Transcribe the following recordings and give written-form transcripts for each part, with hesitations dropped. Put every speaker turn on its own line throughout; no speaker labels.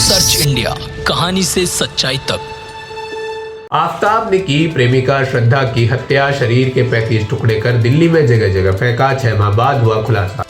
Search India, कहानी से सच्चाई तक।
आफताब ने की प्रेमिका श्रद्धा की हत्या, शरीर के 35 टुकड़े कर दिल्ली में जगह जगह फेंका, 6 माह बाद हुआ खुलासा।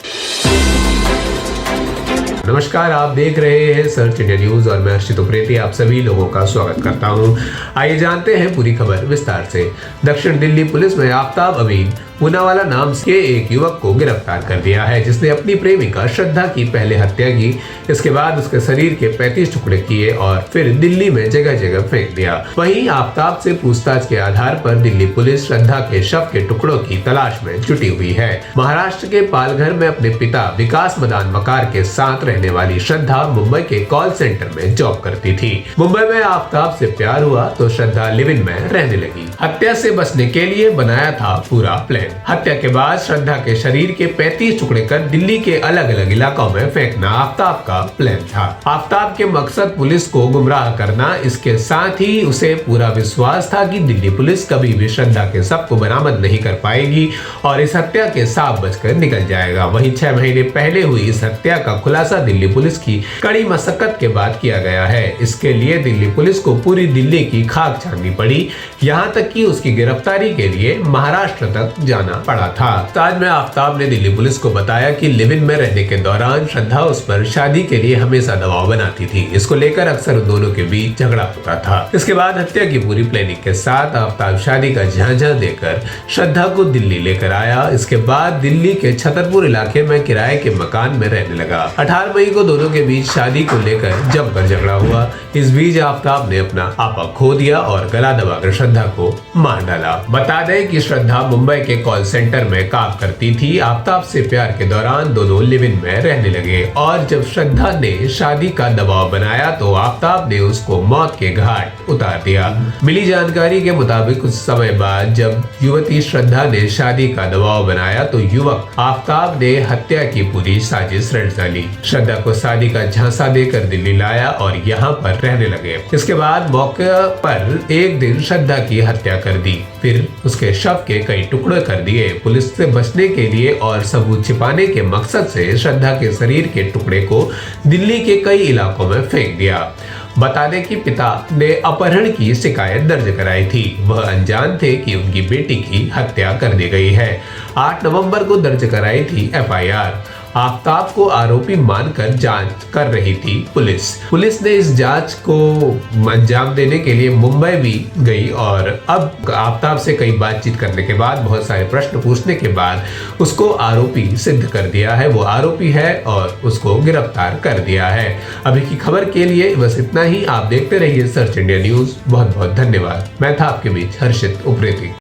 नमस्कार, आप देख रहे हैं सर्च इंडिया न्यूज और मैं हर्षित उप्रेती आप सभी लोगों का स्वागत करता हूं। आइए जानते हैं पूरी खबर विस्तार से। दक्षिण दिल्ली पुलिस ने आफताब अमीन पूनावाला नाम के एक युवक को गिरफ्तार कर दिया है, जिसने अपनी प्रेमिका श्रद्धा की पहले हत्या की, इसके बाद उसके शरीर के 35 टुकड़े किए और फिर दिल्ली में जगह जगह फेंक दिया। वहीं आफताब से पूछताछ के आधार पर दिल्ली पुलिस श्रद्धा के शव के टुकड़ों की तलाश में जुटी हुई है। महाराष्ट्र के पालघर में अपने पिता विकास मदान मकार के साथ रहने वाली श्रद्धा मुंबई के कॉल सेंटर में जॉब करती थी। मुंबई में आफताब से प्यार हुआ तो श्रद्धा लिव इन में रहने लगी। हत्या से बचने के लिए बनाया था पूरा प्लान। हत्या के बाद श्रद्धा के शरीर के 35 टुकड़े कर दिल्ली के अलग अलग इलाकों में फेंकना आफताब का प्लान था। आफताब के मकसद पुलिस को गुमराह करना, इसके साथ ही उसे पूरा विश्वास था कि दिल्ली पुलिस कभी भी श्रद्धा के शव को बरामद नहीं कर पाएगी और इस हत्या के सांप बचकर निकल जाएगा। वहीं 6 महीने पहले हुई इस हत्या का खुलासा दिल्ली पुलिस की कड़ी मशक्कत के बाद किया गया है। इसके लिए दिल्ली पुलिस को पूरी दिल्ली की खाक छाननी पड़ी, यहाँ तक कि उसकी गिरफ्तारी के लिए महाराष्ट्र तक जाना पड़ा था। आज में आफताब ने दिल्ली पुलिस को बताया कि लिव इन में रहने के दौरान श्रद्धा उस पर शादी के लिए हमेशा दबाव बनाती थी। इसको लेकर अक्सर दोनों के बीच झगड़ा होता था। इसके बाद हत्या की पूरी प्लानिंग के साथ आफताब शादी का झांझा देकर श्रद्धा को दिल्ली लेकर आया। इसके बाद दिल्ली के छतरपुर इलाके में किराए के मकान में रहने लगा। 18 मई को दोनों के बीच शादी को लेकर जमकर झगड़ा हुआ। इस बीच आफताब ने अपना आपा खो दिया और गला दबाकर श्रद्धा को मार डाला। बता दें कि श्रद्धा मुंबई के कॉल सेंटर में काम करती थी। आफताब से प्यार के दौरान दोनों लिव इन में रहने लगे और जब श्रद्धा ने शादी का दबाव बनाया तो आफताब ने उसको मौत के घाट उतार दिया। मिली जानकारी के मुताबिक कुछ समय बाद जब युवती श्रद्धा ने शादी का दबाव बनाया तो युवक आफताब ने हत्या की पूरी साजिश रच डाली। श्रद्धा को शादी का झांसा देकर दिल्ली लाया और यहाँ पर रहने लगे। इसके बाद मौके पर एक दिन श्रद्धा की हत्या कर दी, फिर उसके शव के कई टुकड़े कर दिए। पुलिस से बचने के लिए और सबूत छिपाने के मकसद से श्रद्धा के शरीर के टुकड़े को दिल्ली के कई इलाकों में फेंक दिया। बता दें कि पिता ने अपहरण की शिकायत दर्ज कराई थी। वह अनजान थे कि उनकी बेटी की हत्या कर दी गई है। 8 नवंबर को दर्ज कराई थी FIR। आफताब को आरोपी मानकर जांच कर रही थी पुलिस ने इस जांच को अंजाम देने के लिए मुंबई भी गई और अब आफताब से कई बातचीत करने के बाद, बहुत सारे प्रश्न पूछने के बाद उसको आरोपी सिद्ध कर दिया है। वो आरोपी है और उसको गिरफ्तार कर दिया है। अभी की खबर के लिए बस इतना ही। आप देखते रहिए सर्च इंडिया न्यूज। बहुत बहुत धन्यवाद। मैं था आपके बीच हर्षित उप्रेती।